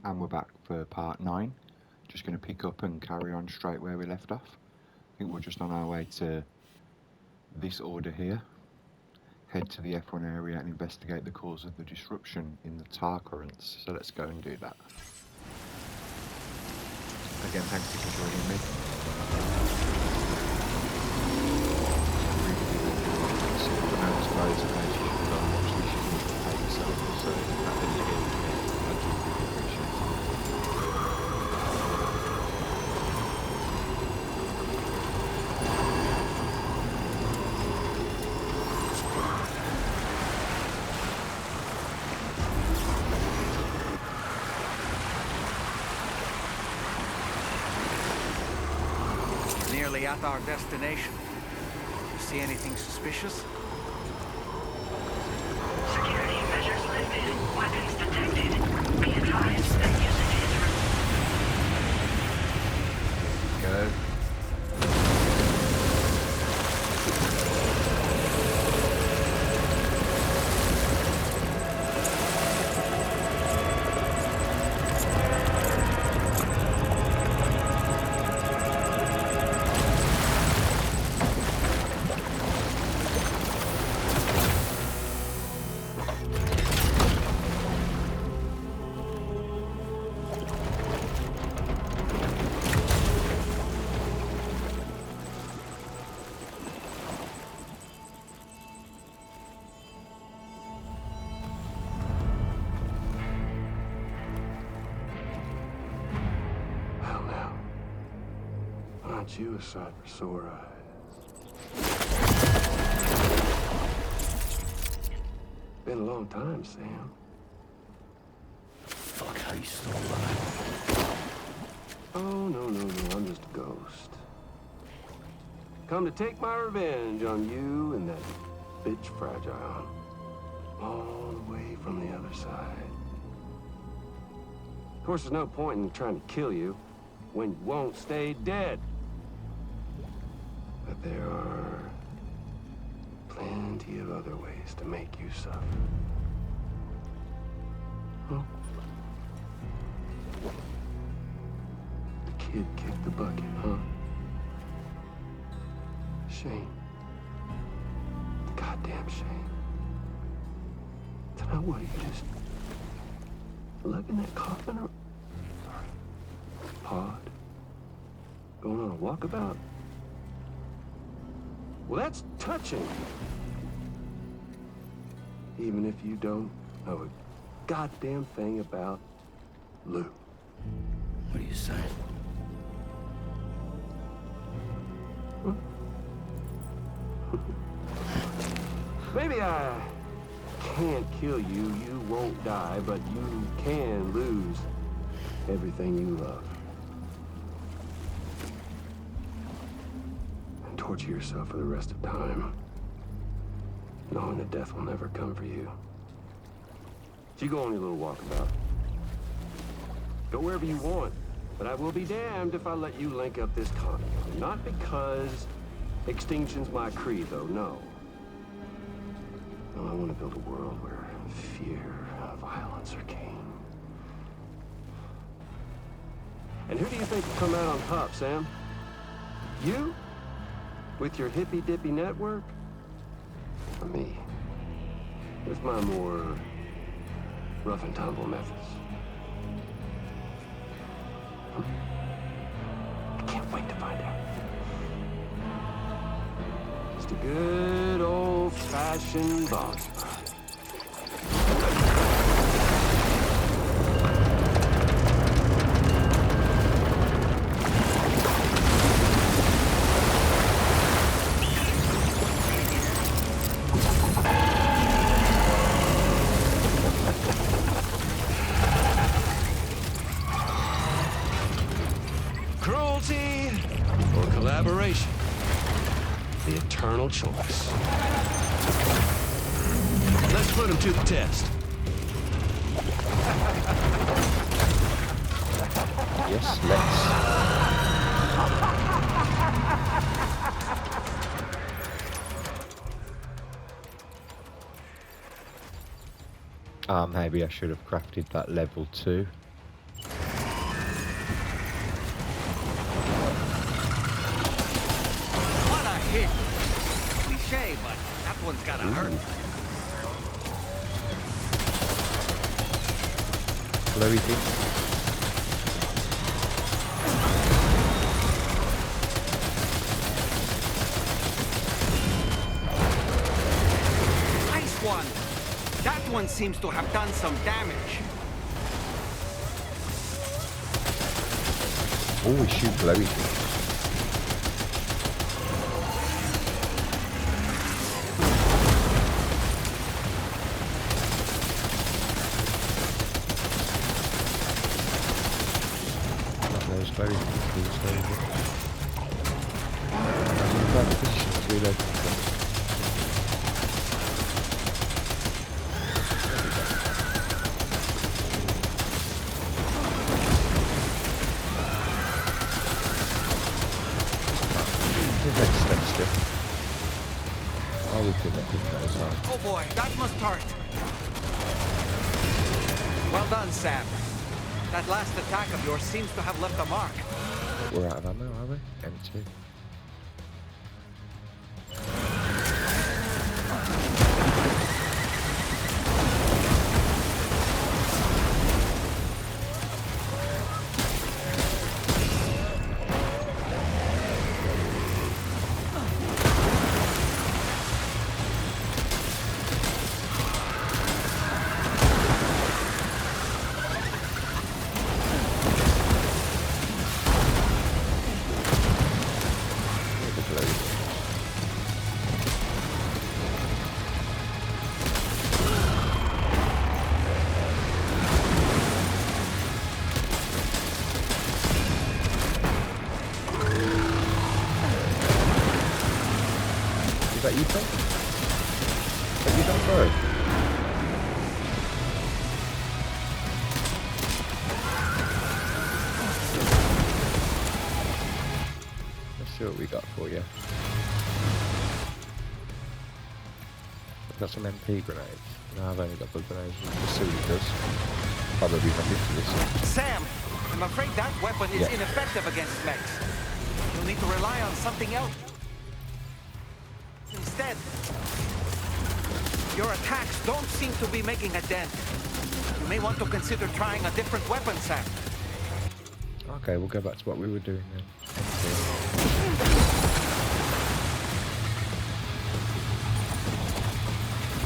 and we're back for part 9. Just going to pick up and carry on straight where we left off. I think we're just on our way to this order here. Head to the F1 area and investigate the cause of the disruption in the tar currents. So let's go and do that. Again, thank you for joining me. So the amount of loads of those you can go and watch this, you can even pay yourself. So that really helps me. I do really appreciate it. Nearly at our destination. You see anything suspicious? Security measures lifted. Weapons detected. Be advised that usage is... Go. Aren't you a sight for sore eyes? Been a long time, Sam. Fuck, how you still alive? Oh, no, I'm just a ghost. Come to take my revenge on you and that bitch Fragile. All the way from the other side. Of course, there's no point in trying to kill you when you won't stay dead. But there are plenty of other ways to make you suffer. Huh? The kid kicked the bucket, huh? Shame. Goddamn shame. Then what, you just lugging that coffin or pod? Going on a walkabout? Well, that's touching. Even if you don't know a goddamn thing about Lou. What are you saying? Huh? Maybe I can't kill you, you won't die, but you can lose everything you love. And torture yourself for the rest of time, knowing that death will never come for you. So you go on your little walkabout. Go wherever you want, but I will be damned if I let you link up this continent. Not because extinction's my creed, though, no. No, I want to build a world where fear and violence are king. And who do you think will come out on top, Sam? You? With your hippy-dippy network? Or me? With my more rough and tumble methods? I can't wait to find out. Just a good old-fashioned boss fight. Cruelty or collaboration? The eternal choice. Let's put him to the test. Yes, let's. Maybe I should have crafted that level 2. one's gotta hurt. Glowy thing. Nice one! That one seems to have done some damage. Oh, we shoot glowy thing. Those glowy things, I'm in bad position to reload them. Oh, we could let him go as well. Oh boy, that must hurt. Well done, Sam. That last attack of yours seems to have left a mark. We're out of ammo, are we? M2. Is that you, Tom? Is that you, Tom? Sorry. Let's see what we got for you. I've got some MP grenades. No, I've only got bug grenades. Let's see what it does. Probably nothing to this. Sam, I'm afraid that weapon is Yeah. ineffective against mechs. You'll need to rely on something else. Instead, your attacks don't seem to be making a dent. You may want to consider trying a different weapon, Sam. Okay, we'll go back to what we were doing then.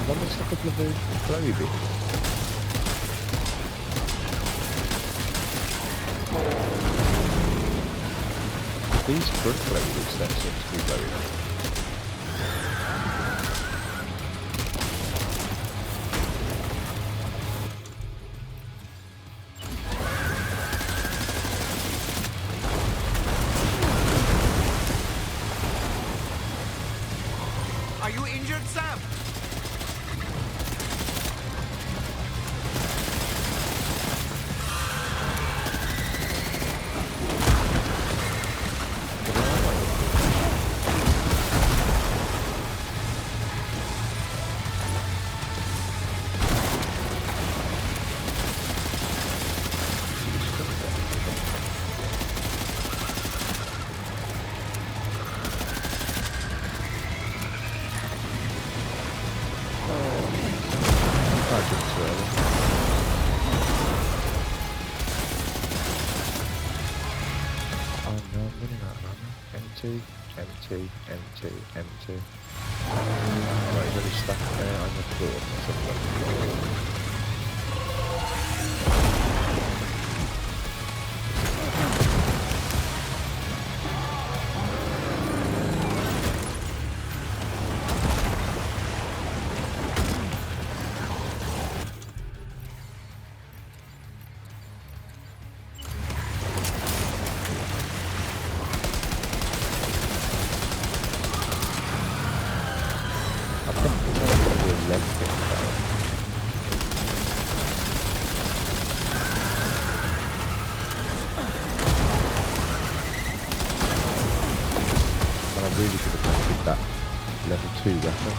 I've missed a couple of those glowy bits. These front glowy bits that seem to be glowy. Are you injured, Sam? M2. Right, is any stuff there on the floor? Let's have a look. Really could have gone with that level 2 weapon.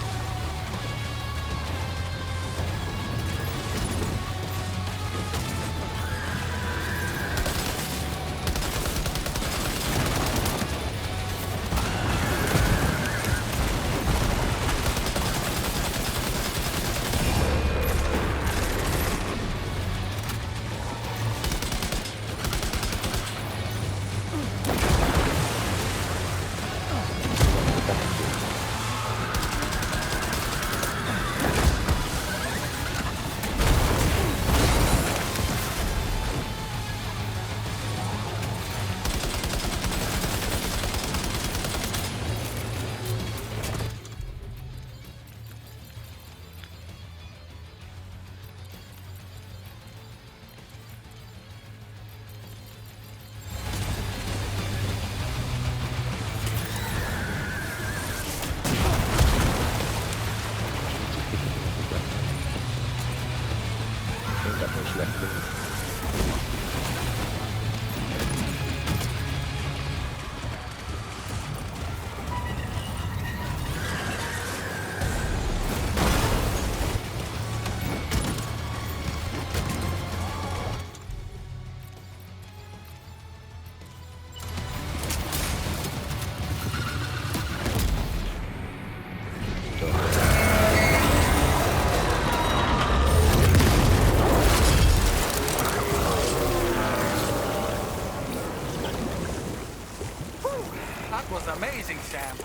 was amazing, Sam.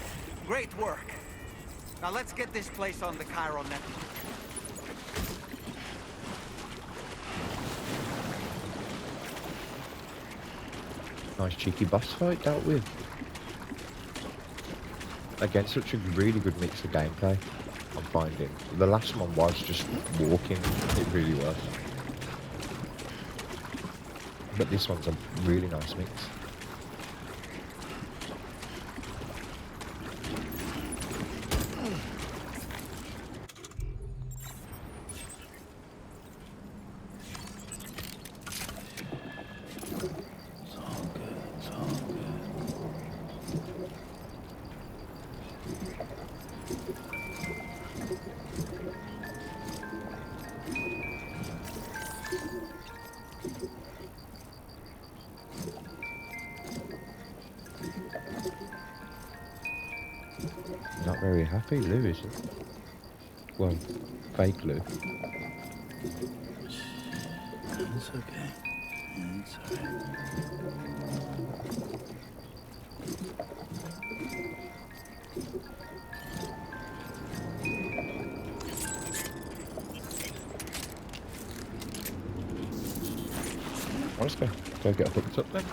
Great work. Now let's get this place on the Cairo network. Nice cheeky boss fight dealt with. Again, such a really good mix of gameplay, I'm finding. The last one was just walking, it really was. But this one's a really nice mix. It's all good. It's all good. Not very happy, Lou, is it? Well, fake Lou. It's okay. It's alright. Let's go. Go get hooked up then.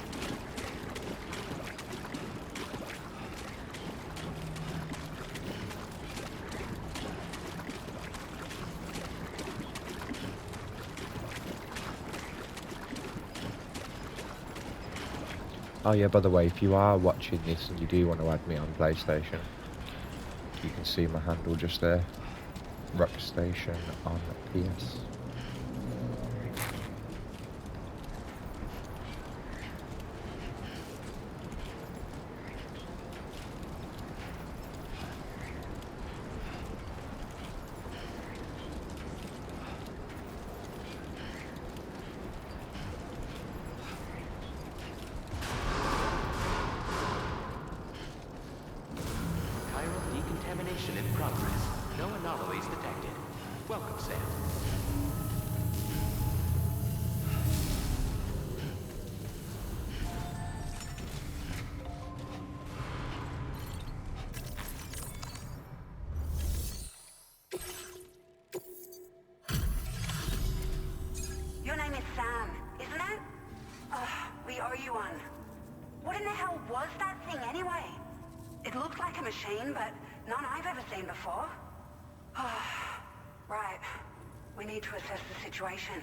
Oh yeah, by the way, if you are watching this and you do want to add me on PlayStation, you can see my handle just there. Rockstation on PS. Chiral decontamination in progress. No anomalies detected. Welcome, Sam. Your name is Sam, isn't it? We owe you one. What in the hell was that thing anyway? It looked like a machine, but none I've ever seen before. Right. We need to assess the situation.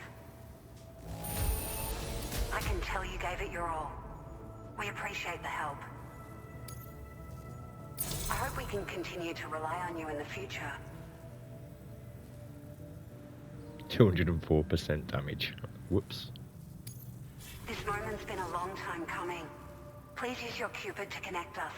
I can tell you gave it your all. We appreciate the help. I hope we can continue to rely on you in the future. 204% damage. Whoops. This moment's been a long time coming. Please use your Cupid to connect us.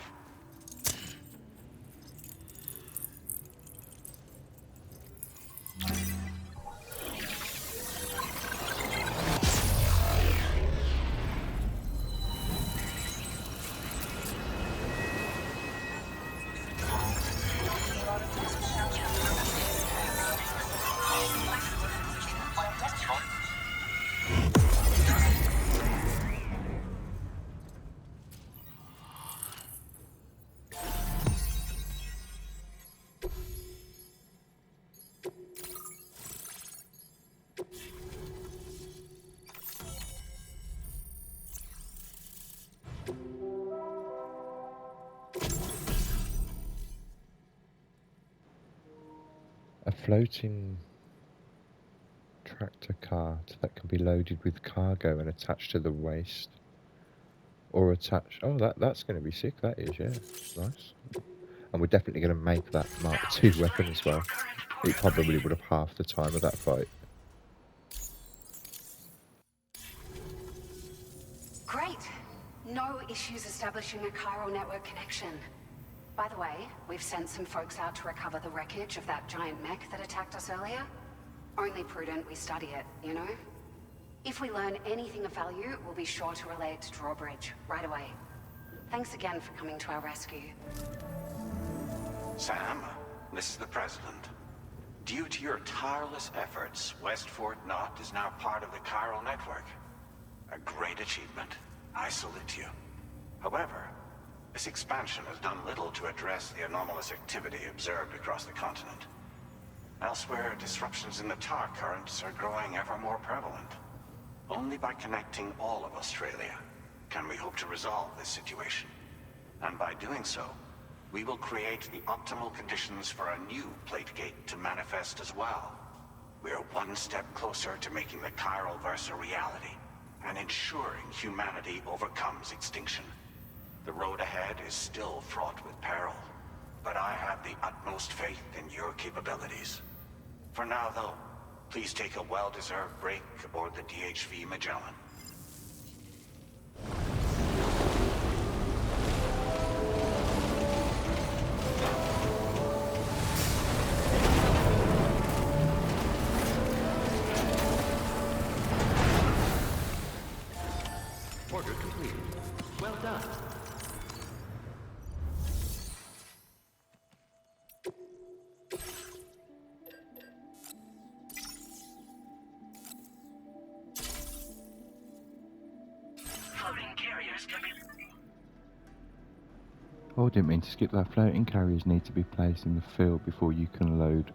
A floating tractor cart that can be loaded with cargo and attached to the waist. Or attached... Oh, that's going to be sick, that is, yeah. Nice. And we're definitely going to make that Mark II weapon as well. It probably would have half the time of that fight. Great. No issues establishing a chiral network connection. By the way, we've sent some folks out to recover the wreckage of that giant mech that attacked us earlier. Only prudent we study it, you know? If we learn anything of value, we'll be sure to relay it to Drawbridge right away. Thanks again for coming to our rescue. Sam, this is the President. Due to your tireless efforts, West Fort Knot is now part of the Chiral Network. A great achievement. I salute you. However, This expansion has done little to address the anomalous activity observed across the continent. Elsewhere, disruptions in the tar currents are growing ever more prevalent. Only by connecting all of Australia can we hope to resolve this situation. And by doing so, we will create the optimal conditions for a new Plategate to manifest as well. We're one step closer to making the chiral verse a reality, and ensuring humanity overcomes extinction. The road ahead is still fraught with peril, but I have the utmost faith in your capabilities. For now, though, please take a well-deserved break aboard the DHV Magellan. Order completed. Well done. Oh, I didn't mean to skip that. Floating carriers need to be placed in the field before you can load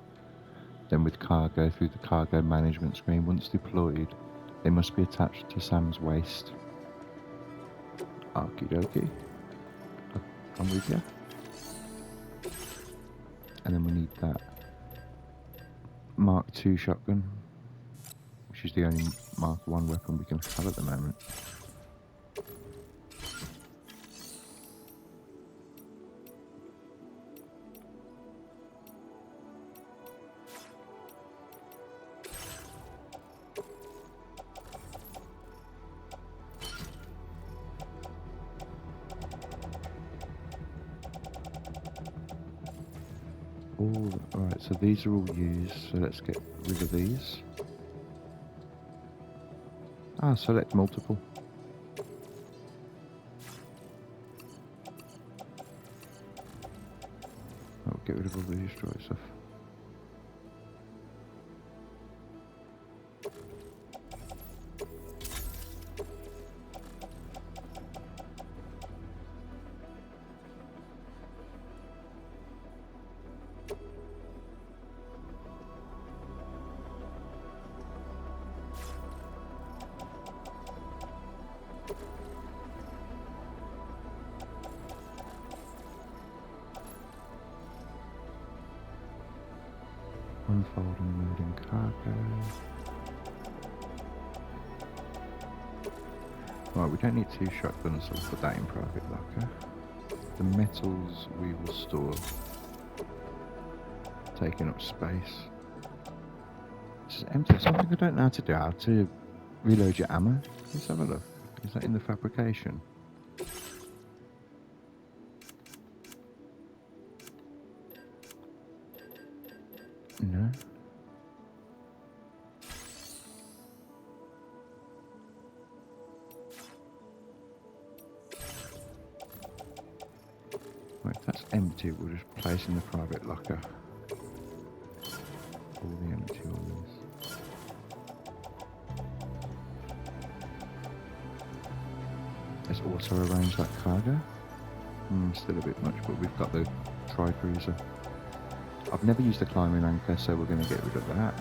them with cargo through the cargo management screen. Once deployed, they must be attached to Sam's waist. Okie dokie. I'm with you. And then we need that Mark II shotgun, which is the only Mark I weapon we can have at the moment. Alright, so these are all used, so let's get rid of these. Select multiple. Oh, get rid of all the destroy stuff. Unfold and loading cargo. Right, we don't need 2 shotguns, so we'll put that in private locker. The metals we will store. Taking up space. This is empty. Something I don't know how to do. How to reload your ammo. Let's have a look. Is that in the fabrication? No. Right, if that's empty, we'll just place in the private locker all the empty ones. Let's also arrange that cargo. Still a bit much, but we've got the tri-cruiser. I've never used the climbing anchor, so we're going to get rid of that.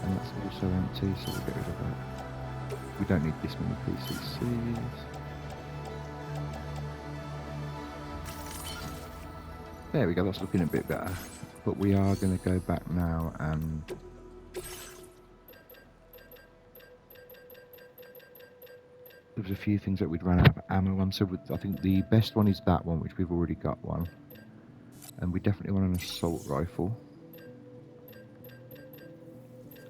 And that's also empty, so we'll get rid of that. We don't need this many PCCs. There we go, that's looking a bit better. But we are going to go back now and there's a few things that we'd run out of ammo on, so I think the best one is that one, which we've already got one. And we definitely want an assault rifle.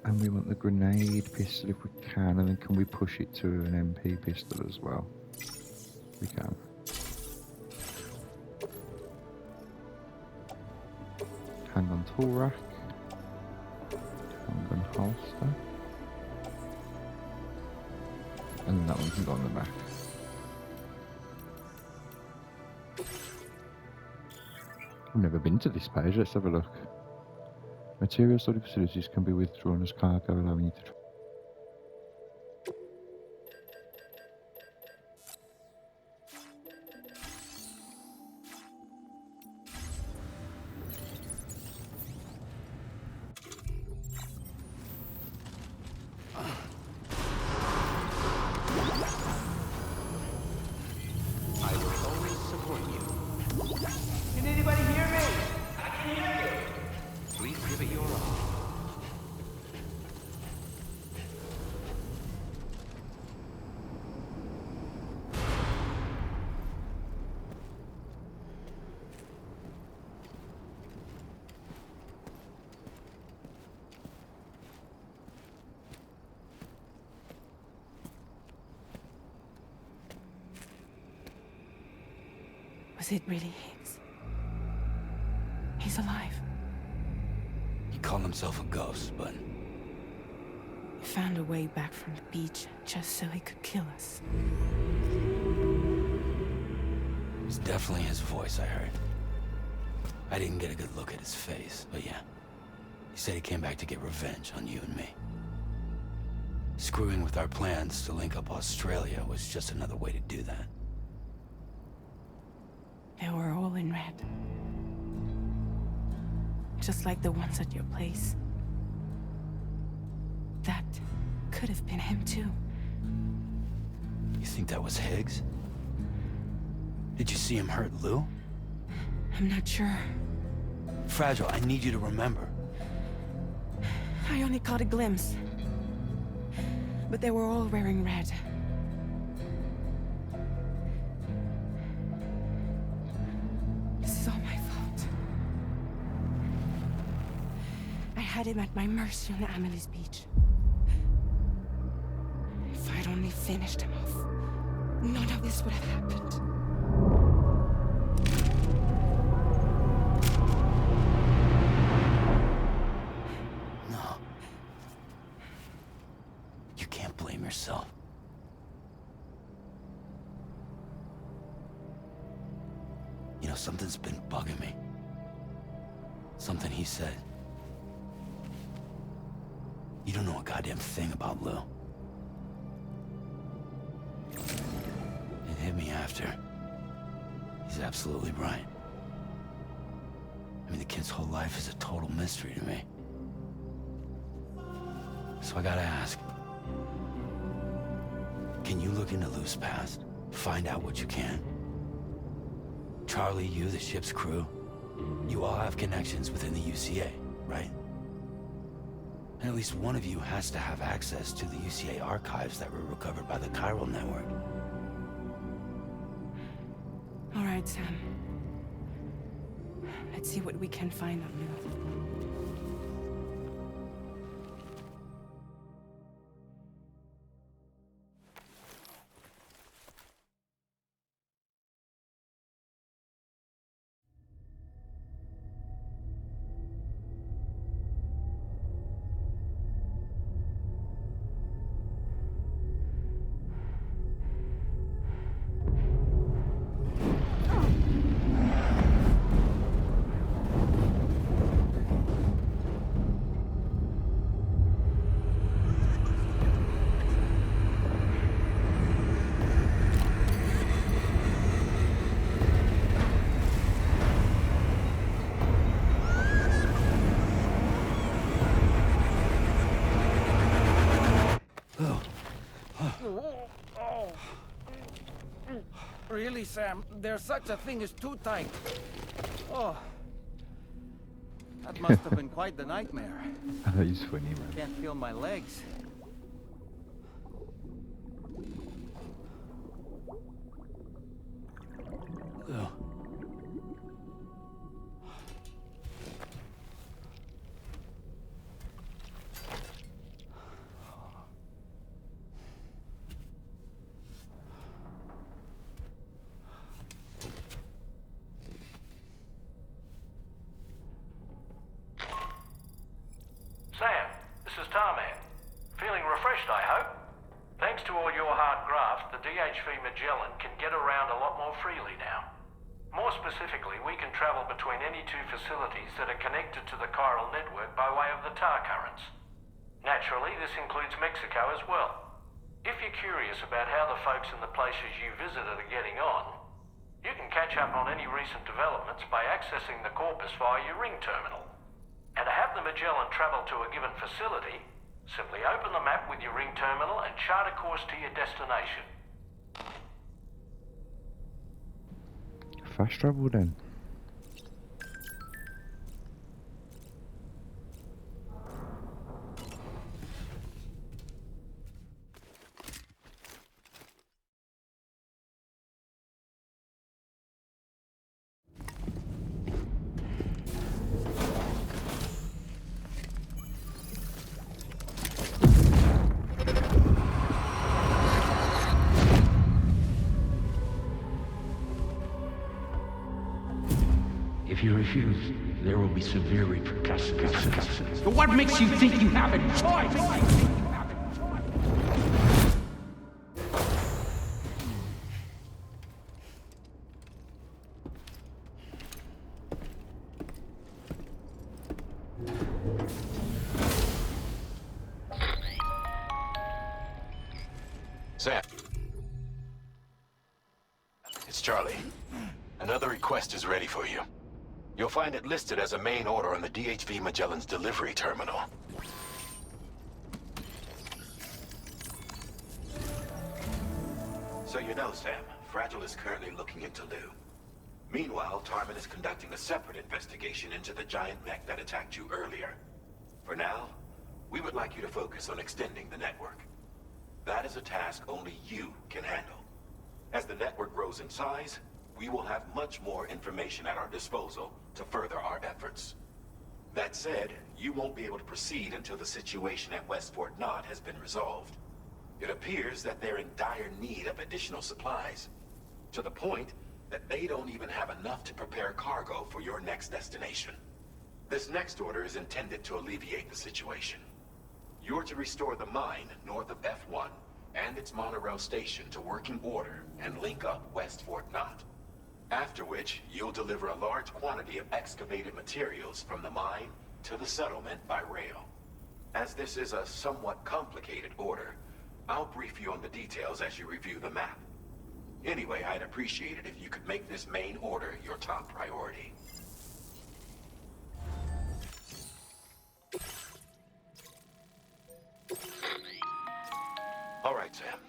And we want the grenade pistol if we can, and then can we push it to an MP pistol as well? We can. Handgun tool rack. Handgun holster. And then that one can go on the back. I've never been to this page, let's have a look. Material storage facilities can be withdrawn as cargo, allowing you to... Was it really Higgs? He's alive. He called himself a ghost, but He found a way back from the beach just so he could kill us. it was definitely his voice I heard. I didn't get a good look at his face, but yeah. He said he came back to get revenge on you and me. Screwing with our plans to link up Australia was just another way to do that. They were all in red. Just like the ones at your place. That could have been him too. You think that was Higgs? Did you see him hurt Lou? I'm not sure. Fragile, I need you to remember. I only caught a glimpse. But they were all wearing red. This is all my fault. I had him at my mercy on Amelie's beach. If I'd only finished him off, none of this would have happened. No. You can't blame yourself. You know, something's been bugging me. Something he said. You don't know a goddamn thing about Lou. It hit me after. He's absolutely right. I mean, the kid's whole life is a total mystery to me. So I gotta ask. Can you look into Lou's past? Find out what you can? Charlie, you, the ship's crew, you all have connections within the UCA, right? And at least one of you has to have access to the UCA archives that were recovered by the chiral network. All right, Sam. Let's see what we can find on Lou. Really, Sam? There's such a thing as too tight. Oh. That must have been quite the nightmare. Oh, he's funny, man. Can't feel my legs. Lou. Sam, this is Tarman. Feeling refreshed, I hope? Thanks to all your hard graft, the DHV Magellan can get around a lot more freely now. More specifically, we can travel between any two facilities that are connected to the chiral network by way of the tar currents. Naturally, this includes Mexico as well. If you're curious about how the folks in the places you visited are getting on, you can catch up on any recent developments by accessing the corpus via your ring terminal. And to have the Magellan travel to a given facility, simply open the map with your ring terminal and chart a course to your destination. Fast travel then. you refuse, there will be severe repercussions. But what makes you think you have a choice? Sam. It's Charlie. Another request is ready for you. You'll find it listed as a main order on the DHV Magellan's delivery terminal. So you know, Sam, Fragile is currently looking into Lou. Meanwhile, Tarman is conducting a separate investigation into the giant mech that attacked you earlier. For now, we would like you to focus on extending the network. That is a task only you can handle. As the network grows in size, we will have much more information at our disposal to further our efforts. That said, you won't be able to proceed until the situation at West Fort Knott has been resolved. It appears that they're in dire need of additional supplies, to the point that they don't even have enough to prepare cargo for your next destination. This next order is intended to alleviate the situation. You're to restore the mine north of F1 and its monorail station to working order and link up West Fort Knott. After which, you'll deliver a large quantity of excavated materials from the mine to the settlement by rail. As this is a somewhat complicated order, I'll brief you on the details as you review the map. Anyway, I'd appreciate it if you could make this main order your top priority. All right, Sam.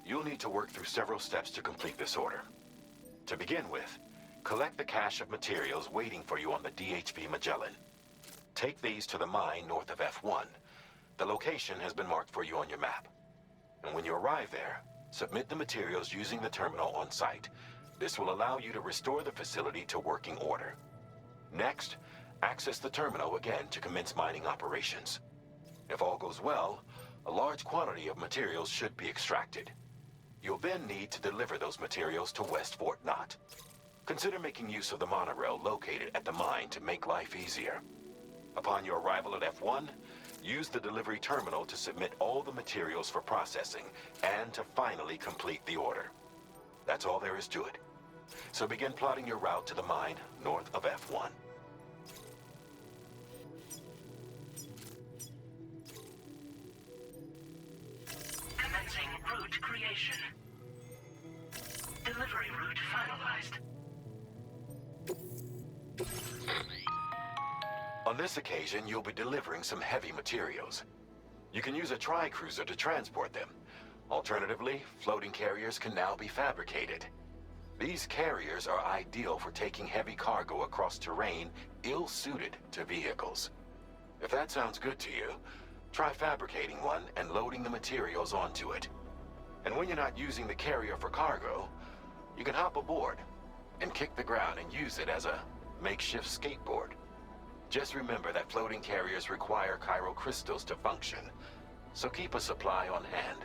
You'll need to work through several steps to complete this order. To begin with, collect the cache of materials waiting for you on the DHV Magellan. Take these to the mine north of F1. The location has been marked for you on your map. And when you arrive there, submit the materials using the terminal on site. This will allow you to restore the facility to working order. Next, access the terminal again to commence mining operations. If all goes well, a large quantity of materials should be extracted. You'll then need to deliver those materials to West Fort Knott. Consider making use of the monorail located at the mine to make life easier. Upon your arrival at F1, use the delivery terminal to submit all the materials for processing and to finally complete the order. That's all there is to it. So begin plotting your route to the mine north of F1. Commencing route creation. Delivery route finalized. On this occasion, you'll be delivering some heavy materials. You can use a tri-cruiser to transport them. Alternatively, floating carriers can now be fabricated. These carriers are ideal for taking heavy cargo across terrain ill-suited to vehicles. If that sounds good to you, try fabricating one and loading the materials onto it. And when you're not using the carrier for cargo, you can hop aboard and kick the ground and use it as a makeshift skateboard. Just remember that floating carriers require chiral crystals to function, so keep a supply on hand.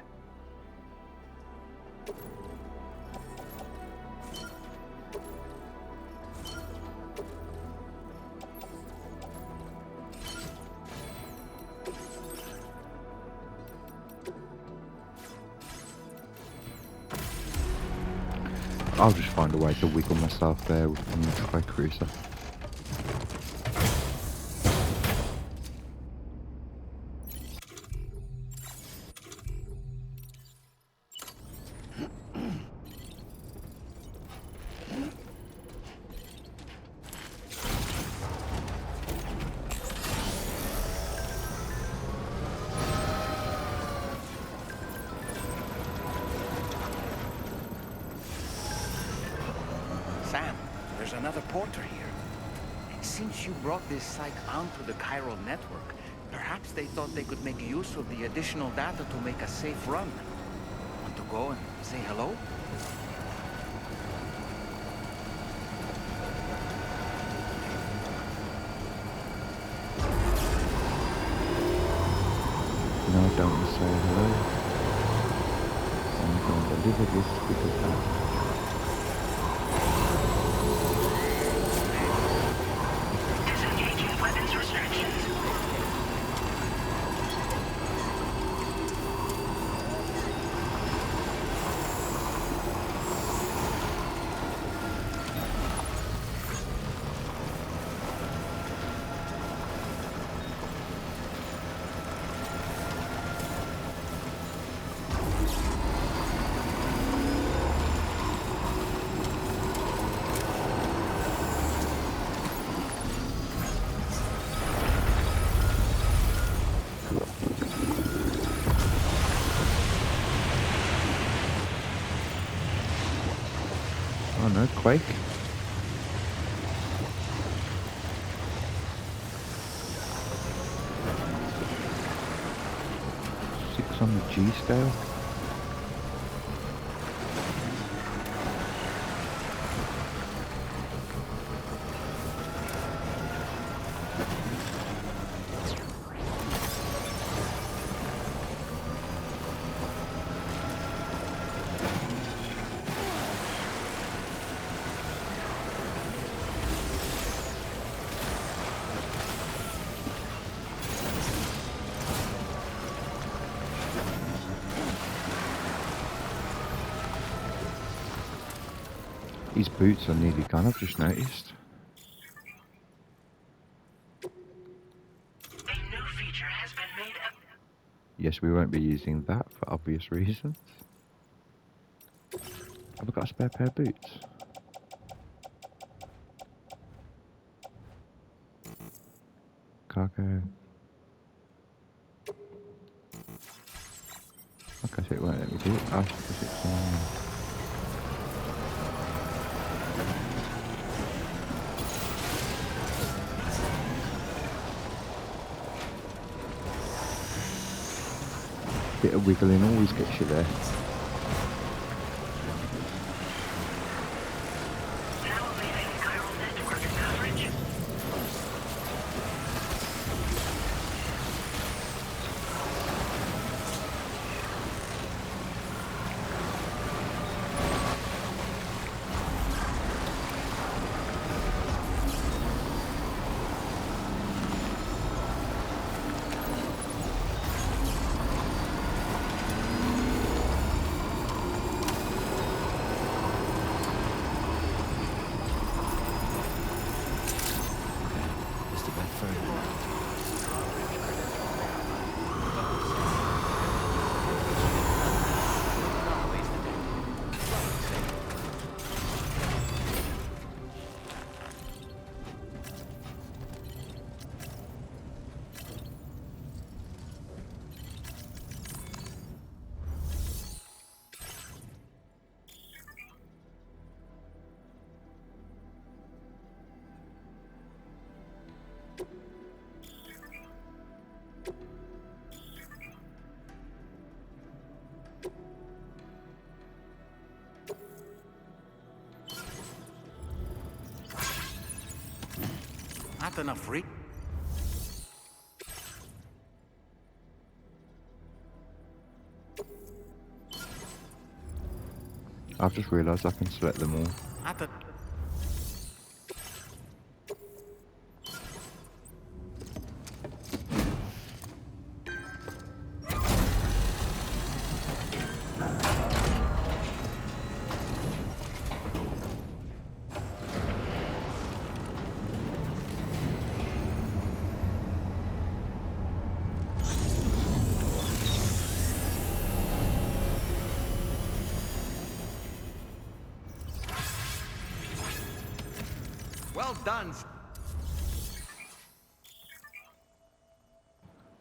I'll just find a way to wiggle myself there with the tri-cruiser. Sam, there's another porter here. Since you brought this site onto the chiral network, perhaps they thought they could make use of the additional data to make a safe run. Want to go and say hello? No, don't say hello. I'm going to deliver this because that. Oh no, Quake. 6 on the G scale. His boots are nearly gone, I've just noticed. Yes, we won't be using that for obvious reasons. Have I got a spare pair of boots? Cargo. Okay, so it won't let me do it. Oh, because it's bit of wiggling always gets you there. Not enough I've just realised I can select them all. Well done.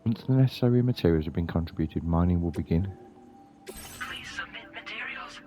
Once the necessary materials have been contributed, mining will begin. Please submit materials.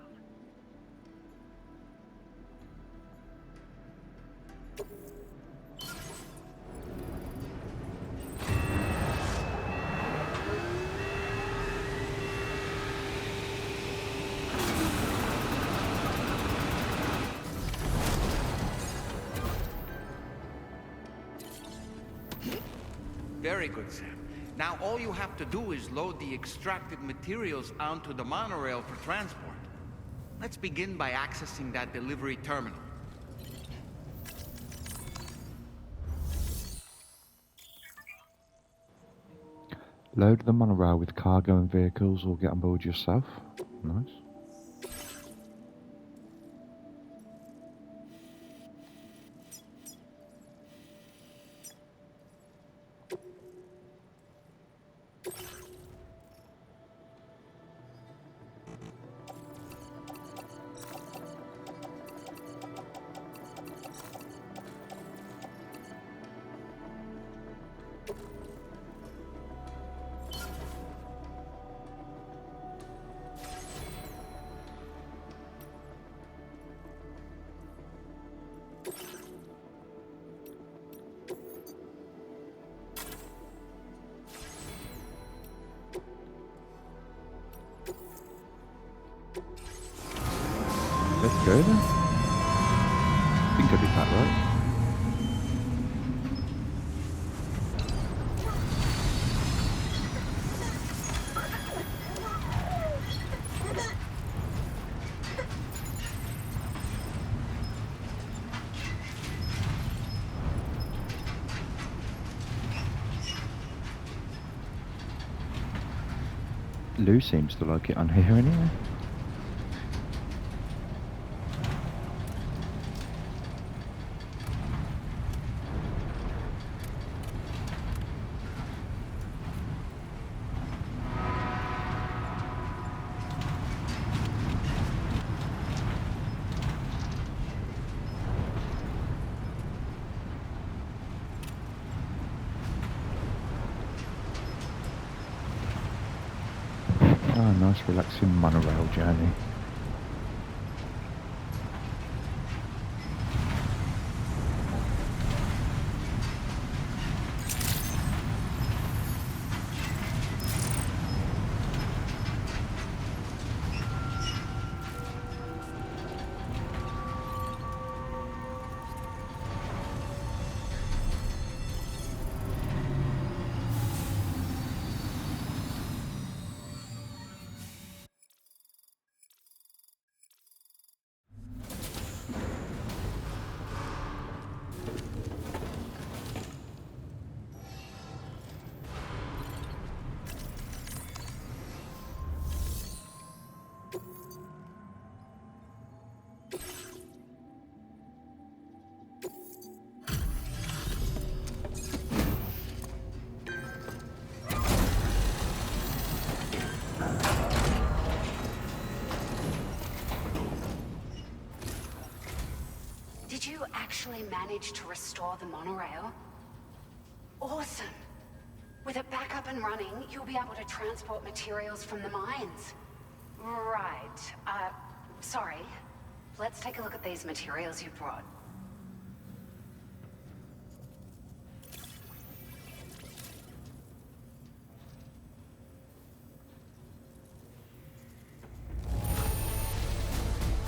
Very good, Sam. Now all you have to do is load the extracted materials onto the monorail for transport. Let's begin by accessing that delivery terminal. Load the monorail with cargo and vehicles or get on board yourself. Nice. Let's go then. I think I did that right. Lou seems to like it on here anyway. Oh, nice relaxing monorail journey. Did you actually manage to restore the monorail? Awesome! With it back up and running, you'll be able to transport materials from the mines. Right. Sorry. Let's take a look at these materials you brought.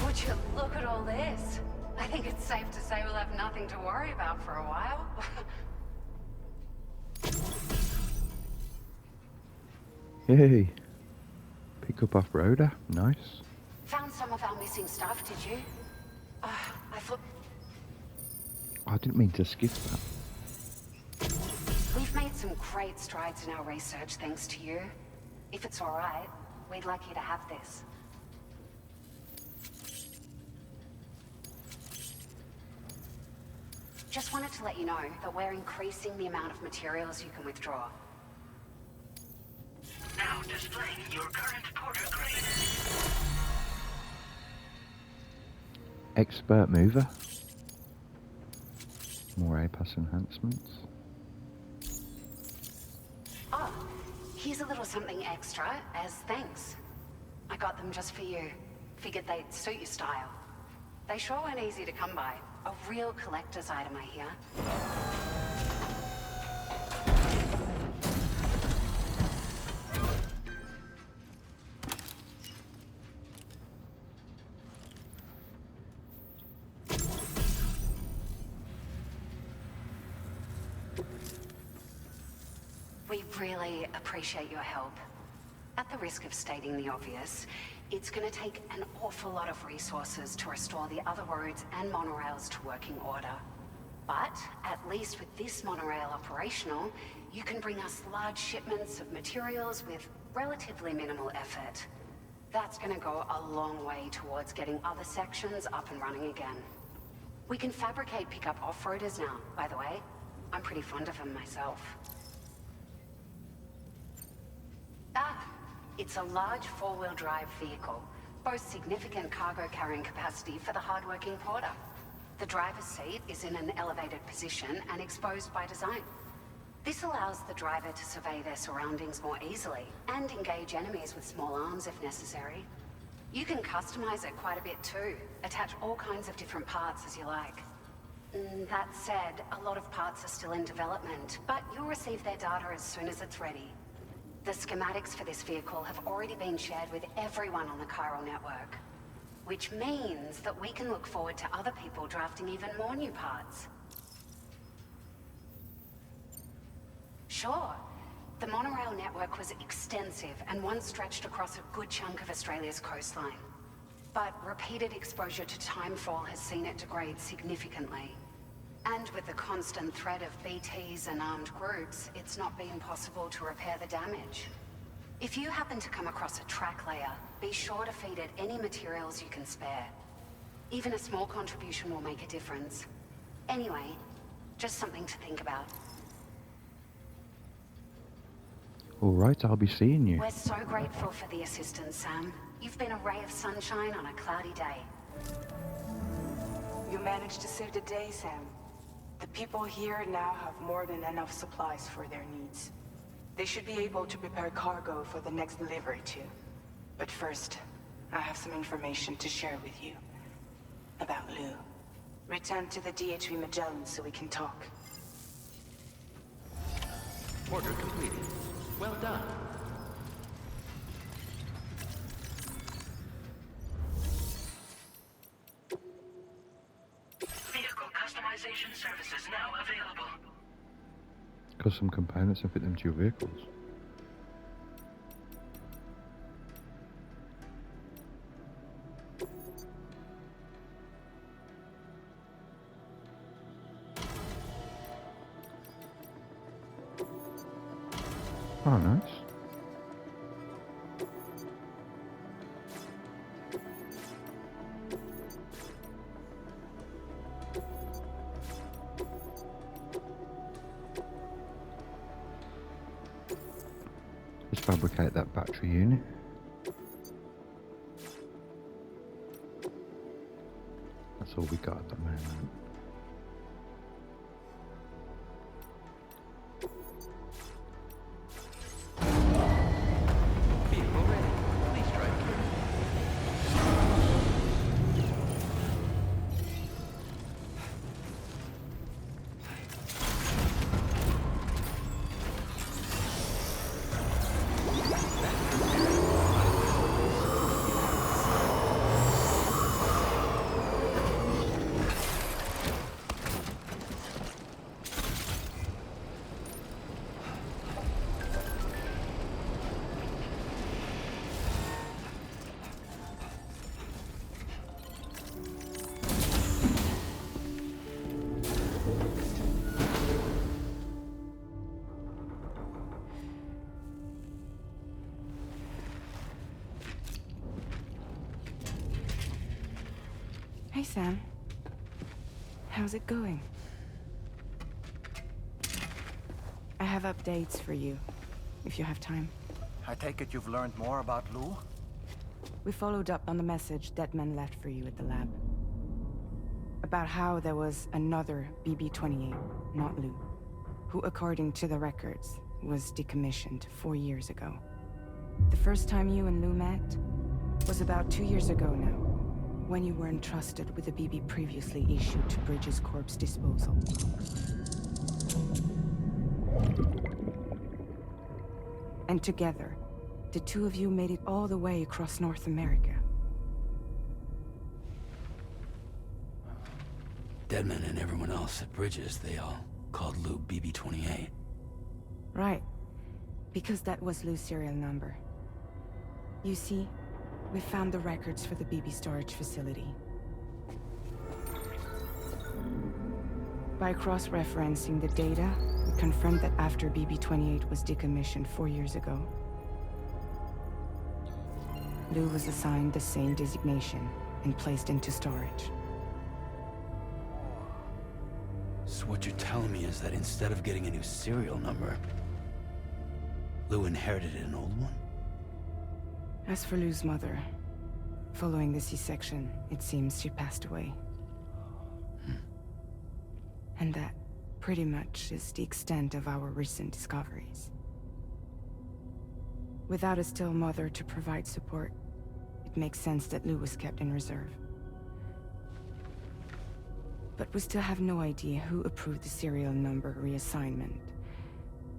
Would you look at all this? I think it's safe to say we'll have nothing to worry about for a while. Yay! Pick up off-roader. Nice. Found some of our missing stuff, did you? I thought... I didn't mean to skip that. We've made some great strides in our research thanks to you. If it's alright, we'd like you to have this. Just wanted to let you know that we're increasing the amount of materials you can withdraw. Now displaying your current porter grade. Expert mover. More A-Pass enhancements. Oh, here's a little something extra as thanks. I got them just for you. Figured they'd suit your style. They sure weren't easy to come by. A real collector's item, I hear. We really appreciate your help. At the risk of stating the obvious, it's going to take an awful lot of resources to restore the other roads and monorails to working order. But, at least with this monorail operational, you can bring us large shipments of materials with relatively minimal effort. That's going to go a long way towards getting other sections up and running again. We can fabricate pickup off-roaders now, by the way. I'm pretty fond of them myself. It's a large four-wheel drive vehicle, boasts significant cargo carrying capacity for the hard-working porter. The driver's seat is in an elevated position and exposed by design. This allows the driver to survey their surroundings more easily and engage enemies with small arms if necessary. You can customize it quite a bit too, attach all kinds of different parts as you like. That said, a lot of parts are still in development, but you'll receive their data as soon as it's ready. The schematics for this vehicle have already been shared with everyone on the chiral network. which means that we can look forward to other people drafting even more new parts. Sure, the monorail network was extensive and once stretched across a good chunk of Australia's coastline. But repeated exposure to timefall has seen it degrade significantly. And with the constant threat of BTs and armed groups, it's not been possible to repair the damage. If you happen to come across a track layer, be sure to feed it any materials you can spare. Even a small contribution will make a difference. Anyway, just something to think about. Alright, I'll be seeing you. We're so grateful for the assistance, Sam. You've been a ray of sunshine on a cloudy day. You managed to save the day, Sam. The people here now have more than enough supplies for their needs. They should be able to prepare cargo for the next delivery too. But first, I have some information to share with you. About Lou. Return to the DHV Magellan so we can talk. Order completed. Well done. Vehicle customization services now available. Custom components and fit them to your vehicles. Oh, nice. Let's fabricate that battery unit. That's all we got at the moment. Vehicle ready. Please drive through. Hey, Sam. How's it going? I have updates for you, if you have time. I take it you've learned more about Lou? We followed up on the message Deadman left for you at the lab. About how there was another BB-28, not Lou, who, according to the records, was decommissioned 4 years ago. The first time you and Lou met was about 2 years ago now, when you were entrusted with the BB previously issued to Bridges Corp's disposal. And together, the two of you made it all the way across North America. Deadman and everyone else at Bridges, they all called Lou BB-28. Right. Because that was Lou's serial number. You see, we found the records for the BB storage facility. By cross-referencing the data, we confirmed that after BB-28 was decommissioned 4 years ago, Lou was assigned the same designation and placed into storage. So what you're telling me is that instead of getting a new serial number, Lou inherited an old one? As for Lou's mother, following the C-section, it seems she passed away. And that pretty much is the extent of our recent discoveries. Without a still mother to provide support, it makes sense that Lou was kept in reserve. But we still have no idea who approved the serial number reassignment,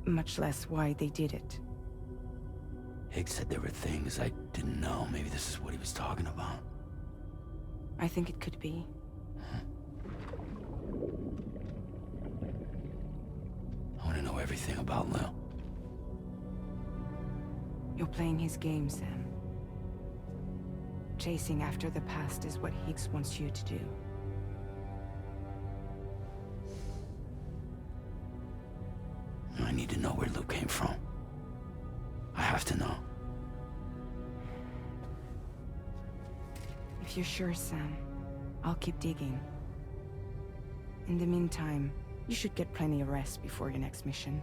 much less why they did it. Higgs said there were things I didn't know. Maybe this is what he was talking about. I think it could be. I want to know everything about Lil. You're playing his game, Sam. Chasing after the past is what Higgs wants you to do. I need to know where Luke came from. I have to know. If you're sure, Sam, I'll keep digging. In the meantime, you should get plenty of rest before your next mission.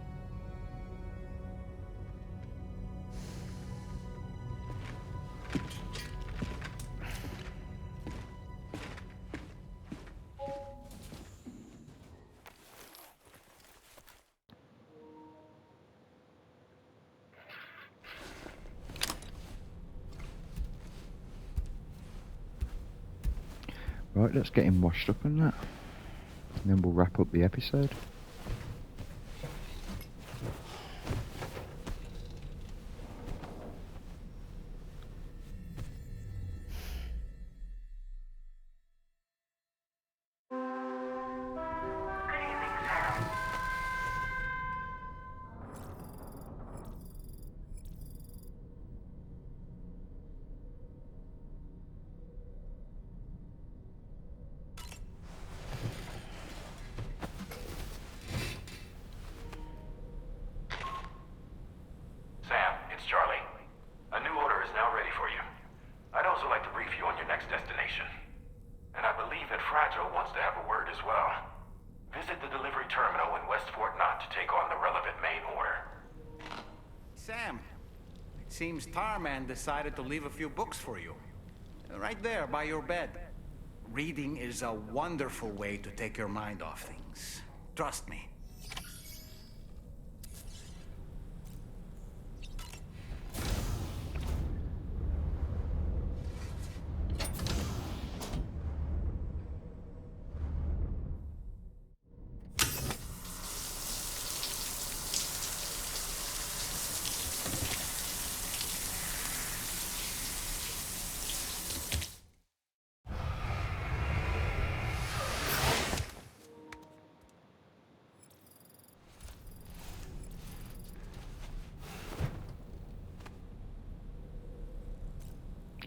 Right, let's get him washed up and that. And then we'll wrap up the episode. Sam, it's Charlie. A new order is now ready for you. I'd also like to brief you on your next destination. And I believe that Fragile wants to have a word as well. Visit the delivery terminal in West Fort Knott to take on the relevant main order. Sam, it seems Tarman decided to leave a few books for you. Right there by your bed. Reading is a wonderful way to take your mind off things. Trust me.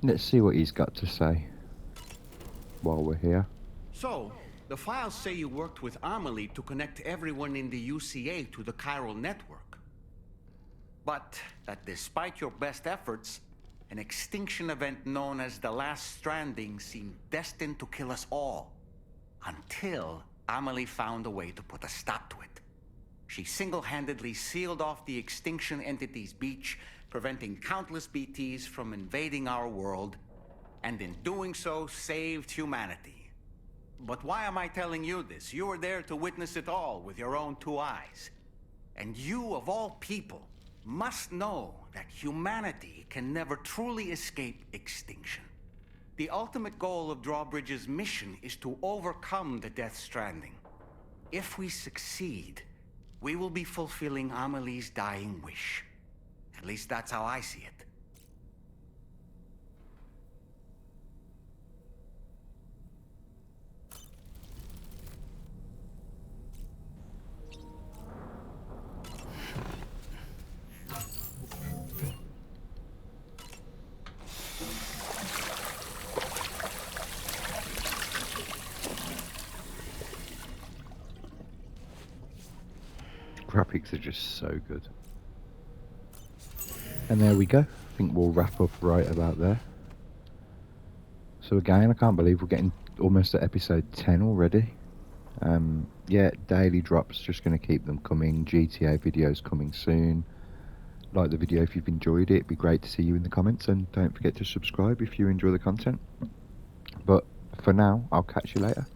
Let's see what he's got to say while we're here. So, the files say you worked with Amelie to connect everyone in the UCA to the chiral network. But that despite your best efforts, an extinction event known as the Last Stranding seemed destined to kill us all. Until Amelie found a way to put a stop to it. She single-handedly sealed off the extinction entity's beach, preventing countless BTs from invading our world, and in doing so, saved humanity. But why am I telling you this? You were there to witness it all with your own two eyes. And you, of all people, must know that humanity can never truly escape extinction. The ultimate goal of Drawbridge's mission is to overcome the Death Stranding. If we succeed, we will be fulfilling Amelie's dying wish. At least that's how I see it. Graphics are just so good. And there we go. I think we'll wrap up right about there. So again, I can't believe we're getting almost at episode 10 already. Yeah, daily drops, just going to keep them coming. GTA videos coming soon. Like the video if you've enjoyed it. It'd be great to see you in the comments, and don't forget to subscribe if you enjoy the content. But for now, I'll catch you later.